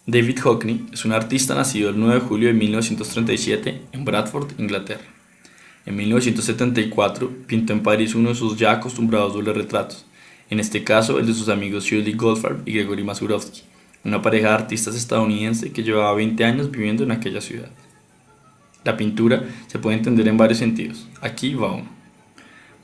David Hockney es un artista nacido el 9 de julio de 1937 en Bradford, Inglaterra. En 1974 pintó en París uno de sus ya acostumbrados dobles retratos, en este caso el de sus amigos Shirley Goldfarb y Gregory Masurovsky, una pareja de artistas estadounidenses que llevaba 20 años viviendo en aquella ciudad. La pintura se puede entender en varios sentidos. Aquí va uno.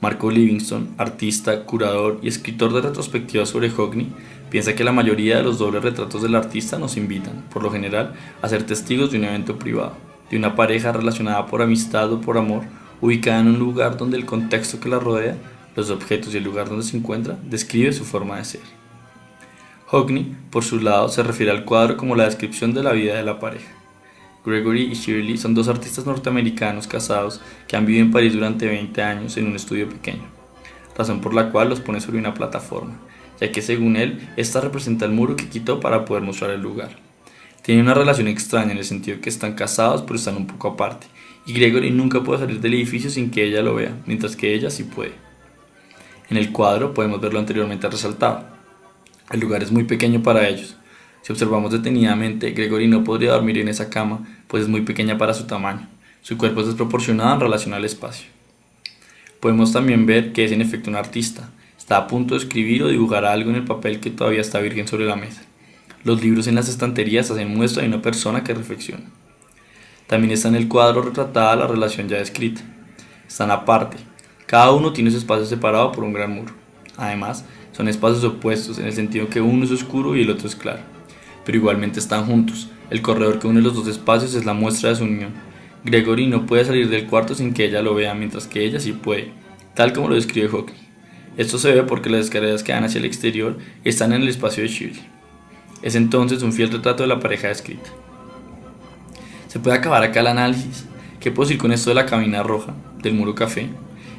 Marco Livingston, artista, curador y escritor de retrospectivas sobre Hockney, piensa que la mayoría de los dobles retratos del artista nos invitan, por lo general, a ser testigos de un evento privado, de una pareja relacionada por amistad o por amor, ubicada en un lugar donde el contexto que la rodea, los objetos y el lugar donde se encuentra, describe su forma de ser. Hockney, por su lado, se refiere al cuadro como la descripción de la vida de la pareja. Gregory y Shirley son dos artistas norteamericanos casados que han vivido en París durante 20 años en un estudio pequeño, razón por la cual los pone sobre una plataforma, ya que según él, esta representa el muro que quitó para poder mostrar el lugar. Tienen una relación extraña en el sentido que están casados pero están un poco aparte, y Gregory nunca puede salir del edificio sin que ella lo vea, mientras que ella sí puede. En el cuadro podemos ver lo anteriormente resaltado. El lugar es muy pequeño para ellos. Si observamos detenidamente, Gregory no podría dormir en esa cama, pues es muy pequeña para su tamaño. Su cuerpo es desproporcionado en relación al espacio. Podemos también ver que es en efecto un artista. Está a punto de escribir o dibujar algo en el papel que todavía está virgen sobre la mesa. Los libros en las estanterías hacen muestra de una persona que reflexiona. También está en el cuadro retratada la relación ya descrita. Están aparte. Cada uno tiene su espacio separado por un gran muro. Además, son espacios opuestos en el sentido que uno es oscuro y el otro es claro. Pero igualmente están juntos. El corredor que une los dos espacios es la muestra de su unión. Gregory no puede salir del cuarto sin que ella lo vea, mientras que ella sí puede, tal como lo describe Hockney. Esto se ve porque las escaleras que dan hacia el exterior están en el espacio de Shirley. Es entonces un fiel retrato de la pareja descrita. Se puede acabar acá el análisis. ¿Qué puedo decir con esto de la cabina roja, del muro café?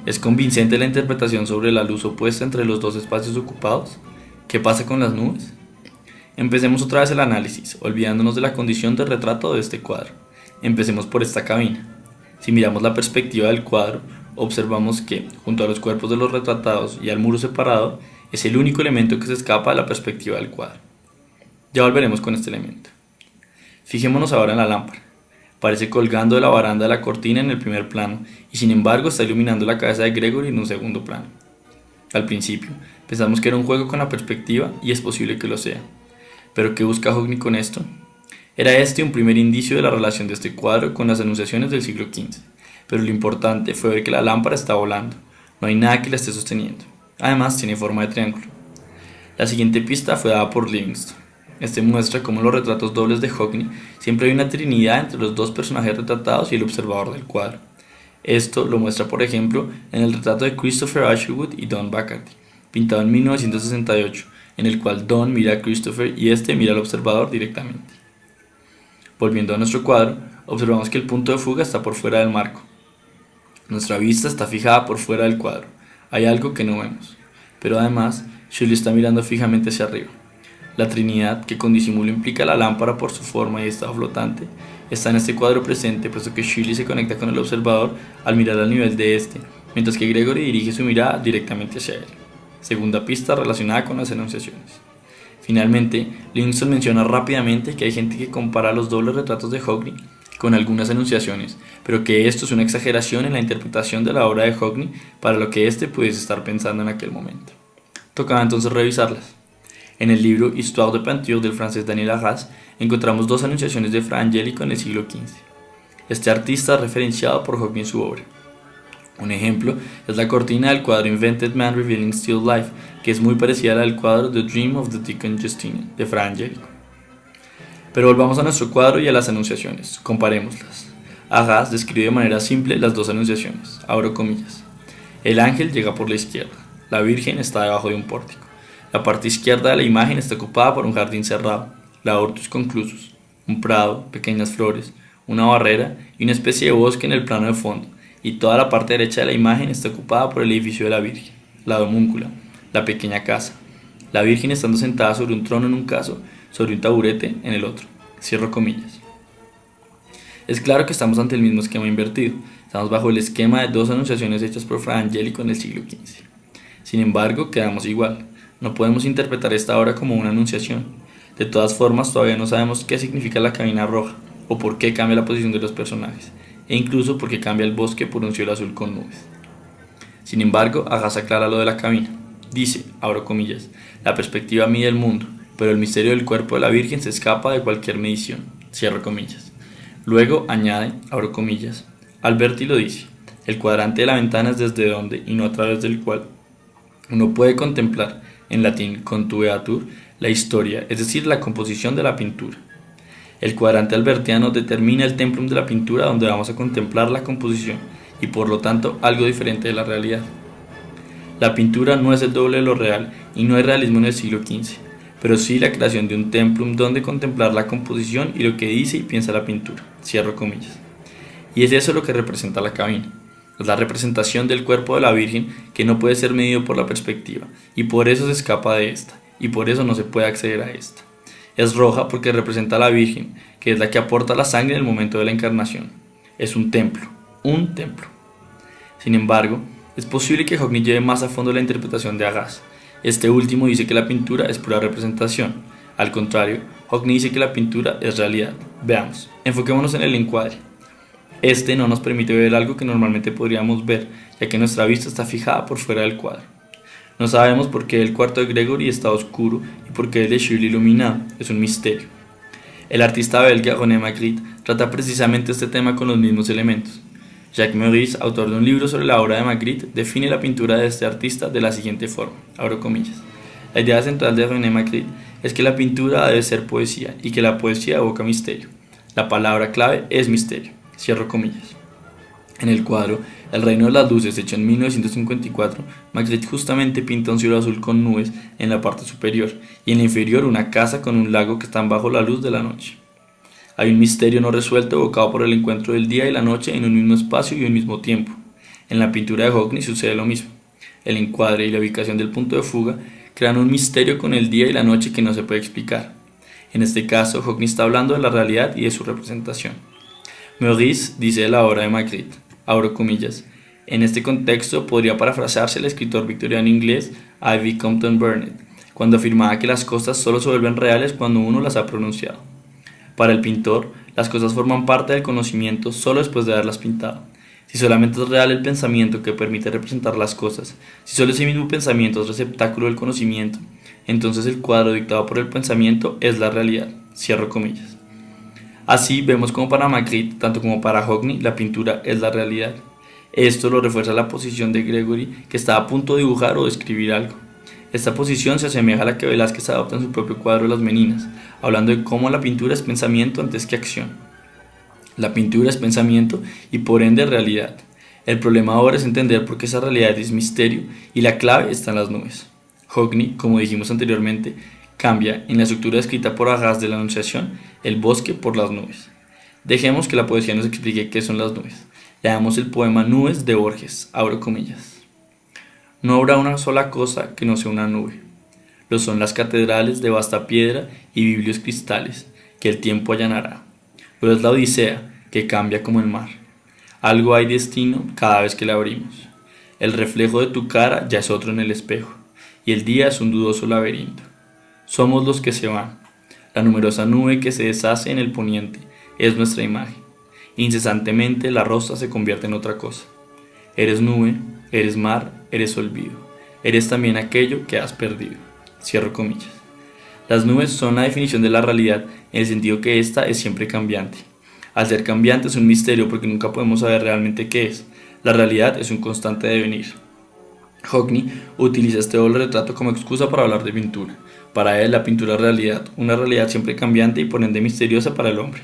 ¿Es convincente la interpretación sobre la luz opuesta entre los dos espacios ocupados? ¿Qué pasa con las nubes? Empecemos otra vez el análisis, olvidándonos de la condición de retrato de este cuadro. Empecemos por esta cabina. Si miramos la perspectiva del cuadro, observamos que, junto a los cuerpos de los retratados y al muro separado, es el único elemento que se escapa de la perspectiva del cuadro. Ya volveremos con este elemento. Fijémonos ahora en la lámpara. Parece colgando de la baranda de la cortina en el primer plano, y sin embargo está iluminando la cabeza de Gregory en un segundo plano. Al principio, pensamos que era un juego con la perspectiva, y es posible que lo sea. ¿Pero qué busca Hockney con esto? Era este un primer indicio de la relación de este cuadro con las anunciaciones del siglo XV, pero lo importante fue ver que la lámpara está volando, no hay nada que la esté sosteniendo. Además, tiene forma de triángulo. La siguiente pista fue dada por Livingston. Este muestra cómo en los retratos dobles de Hockney siempre hay una trinidad entre los dos personajes retratados y el observador del cuadro. Esto lo muestra, por ejemplo, en el retrato de Christopher Isherwood y Don Bachardy, pintado en 1968, en el cual Don mira a Christopher y este mira al observador directamente. Volviendo a nuestro cuadro, observamos que el punto de fuga está por fuera del marco. Nuestra vista está fijada por fuera del cuadro. Hay algo que no vemos. Pero además, Shirley está mirando fijamente hacia arriba. La Trinidad, que con disimulo implica la lámpara por su forma y estado flotante, está en este cuadro presente, puesto que Shirley se conecta con el observador al mirar al nivel de este, mientras que Gregory dirige su mirada directamente hacia él. Segunda pista relacionada con las enunciaciones. Finalmente, Livingston menciona rápidamente que hay gente que compara los dobles retratos de Hockney con algunas enunciaciones, pero que esto es una exageración en la interpretación de la obra de Hockney para lo que éste pudiese estar pensando en aquel momento. Tocaba entonces revisarlas. En el libro Histoire de peinture del francés Daniel Arras encontramos dos anunciaciones de Fra Angelico en el siglo XV. Este artista es referenciado por Hockney en su obra. Un ejemplo es la cortina del cuadro Invented Man Revealing Still Life, que es muy parecida a la del cuadro The Dream of the Deacon Justinian de Fra Angelico. Pero volvamos a nuestro cuadro y a las anunciaciones, comparémoslas. Arras describe de manera simple las dos anunciaciones, abro comillas. El ángel llega por la izquierda, la Virgen está debajo de un pórtico. La parte izquierda de la imagen está ocupada por un jardín cerrado, la hortus conclusus, un prado, pequeñas flores, una barrera y una especie de bosque en el plano de fondo, y toda la parte derecha de la imagen está ocupada por el edificio de la Virgen, la domúncula, la pequeña casa, la Virgen estando sentada sobre un trono en un caso, sobre un taburete en el otro. Cierro comillas. Es claro que estamos ante el mismo esquema invertido, estamos bajo el esquema de dos anunciaciones hechas por Fra Angelico en el siglo XV. Sin embargo, quedamos igual. No podemos interpretar esta obra como una anunciación. De todas formas, todavía no sabemos qué significa la cabina roja, o por qué cambia la posición de los personajes, e incluso por qué cambia el bosque por un cielo azul con nubes. Sin embargo, Agas aclara lo de la cabina. Dice, abro comillas, la perspectiva mide el mundo, pero el misterio del cuerpo de la Virgen se escapa de cualquier medición, cierro comillas. Luego añade, abro comillas, Alberti lo dice, el cuadrante de la ventana es desde donde y no a través del cual uno puede contemplar, en latín contubeatur, la historia, es decir, la composición de la pintura. El cuadrante albertiano determina el templum de la pintura donde vamos a contemplar la composición y por lo tanto algo diferente de la realidad. La pintura no es el doble de lo real y no hay realismo en el siglo XV, pero sí la creación de un templum donde contemplar la composición y lo que dice y piensa la pintura, cierro comillas. Y es eso lo que representa la cabina. Es la representación del cuerpo de la Virgen que no puede ser medido por la perspectiva y por eso se escapa de esta y por eso no se puede acceder a esta. Es roja porque representa a la Virgen, que es la que aporta la sangre en el momento de la encarnación. Es un templo, un templo. Sin embargo, es posible que Hockney lleve más a fondo la interpretación de Agas. Este último dice que la pintura es pura representación. Al contrario, Hockney dice que la pintura es realidad. Veamos, enfoquémonos en el encuadre. Este no nos permite ver algo que normalmente podríamos ver, ya que nuestra vista está fijada por fuera del cuadro. No sabemos por qué el cuarto de Gregory está oscuro y por qué el de Shirley iluminado, es un misterio. El artista belga René Magritte trata precisamente este tema con los mismos elementos. Jacques Meurice, autor de un libro sobre la obra de Magritte, define la pintura de este artista de la siguiente forma, abro comillas. La idea central de René Magritte es que la pintura debe ser poesía y que la poesía evoca misterio. La palabra clave es misterio, cierro comillas. En el cuadro El reino de las luces, hecho en 1954, Magritte justamente pinta un cielo azul con nubes en la parte superior y en la inferior una casa con un lago que están bajo la luz de la noche. Hay un misterio no resuelto evocado por el encuentro del día y la noche en un mismo espacio y un mismo tiempo. En la pintura de Hockney sucede lo mismo. El encuadre y la ubicación del punto de fuga crean un misterio con el día y la noche que no se puede explicar. En este caso, Hockney está hablando de la realidad y de su representación. Meurice dice de la obra de Magritte, abro comillas, en este contexto podría parafrasearse el escritor victoriano inglés Ivy Compton Burnett, cuando afirmaba que las cosas solo se vuelven reales cuando uno las ha pronunciado. Para el pintor, las cosas forman parte del conocimiento solo después de haberlas pintado. Si solamente es real el pensamiento que permite representar las cosas, si solo ese mismo pensamiento es receptáculo del conocimiento, entonces el cuadro dictado por el pensamiento es la realidad, cierro comillas. Así vemos como para Magritte, tanto como para Hockney, la pintura es la realidad. Esto lo refuerza la posición de Gregory, que está a punto de dibujar o de escribir algo. Esta posición se asemeja a la que Velázquez adopta en su propio cuadro Las Meninas, hablando de cómo la pintura es pensamiento antes que acción. La pintura es pensamiento y por ende realidad. El problema ahora es entender por qué esa realidad es misterio y la clave está en las nubes. Hockney, como dijimos anteriormente, cambia en la estructura escrita por Agas de la Anunciación el bosque por las nubes. Dejemos que la poesía nos explique qué son las nubes. Leamos el poema Nubes de Borges, abro comillas. No habrá una sola cosa que no sea una nube. Lo son las catedrales de vasta piedra y biblios cristales que el tiempo allanará. Lo es la odisea que cambia como el mar. Algo hay destino cada vez que la abrimos. El reflejo de tu cara ya es otro en el espejo y el día es un dudoso laberinto. Somos los que se van. La numerosa nube que se deshace en el poniente es nuestra imagen. Incesantemente la rosa se convierte en otra cosa. Eres nube, eres mar, eres olvido. Eres también aquello que has perdido. Cierro comillas. Las nubes son la definición de la realidad en el sentido que ésta es siempre cambiante. Al ser cambiante es un misterio porque nunca podemos saber realmente qué es. La realidad es un constante devenir. Hockney utiliza este doble retrato como excusa para hablar de pintura. Para él la pintura es realidad, una realidad siempre cambiante y por ende misteriosa para el hombre.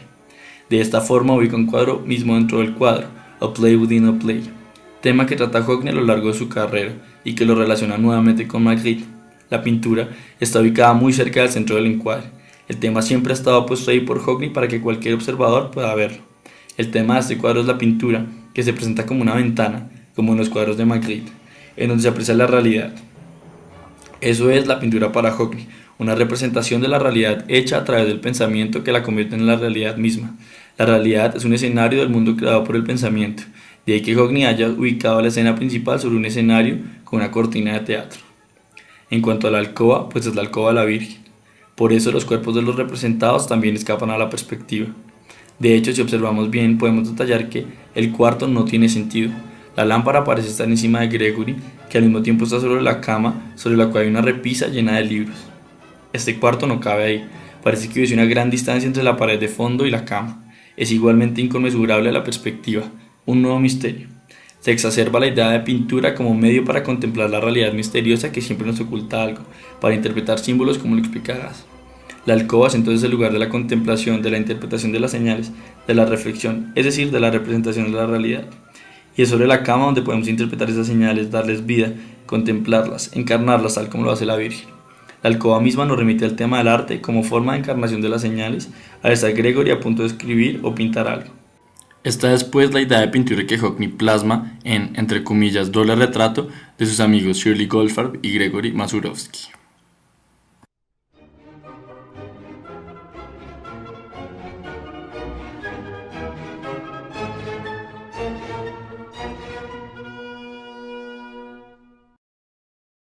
De esta forma ubica un cuadro mismo dentro del cuadro, a play within a play, tema que trata Hockney a lo largo de su carrera y que lo relaciona nuevamente con Magritte. La pintura está ubicada muy cerca del centro del encuadre. El tema siempre ha estado puesto ahí por Hockney para que cualquier observador pueda verlo. El tema de este cuadro es la pintura, que se presenta como una ventana, como en los cuadros de Magritte, en donde se aprecia la realidad. Eso es la pintura para Hockney, una representación de la realidad hecha a través del pensamiento que la convierte en la realidad misma. La realidad es un escenario del mundo creado por el pensamiento, de ahí que Hockney haya ubicado la escena principal sobre un escenario con una cortina de teatro. En cuanto a la alcoba, pues es la alcoba de la Virgen. Por eso los cuerpos de los representados también escapan a la perspectiva. De hecho, si observamos bien, podemos detallar que el cuarto no tiene sentido. La lámpara parece estar encima de Gregory, que al mismo tiempo está sobre la cama, sobre la cual hay una repisa llena de libros. Este cuarto no cabe ahí. Parece que hubiese una gran distancia entre la pared de fondo y la cama. Es igualmente inconmensurable a la perspectiva, un nuevo misterio. Se exacerba la idea de pintura como medio para contemplar la realidad misteriosa que siempre nos oculta algo, para interpretar símbolos como lo explicarás. La alcoba es entonces el lugar de la contemplación, de la interpretación de las señales, de la reflexión, es decir, de la representación de la realidad. Y es sobre la cama donde podemos interpretar esas señales, darles vida, contemplarlas, encarnarlas tal como lo hace la Virgen. La alcoba misma nos remite al tema del arte como forma de encarnación de las señales, al estar Gregory a punto de escribir o pintar algo. Esta es pues la idea de pintura que Hockney plasma en, entre comillas, doble retrato de sus amigos Shirley Goldfarb y Gregory Masurovsky.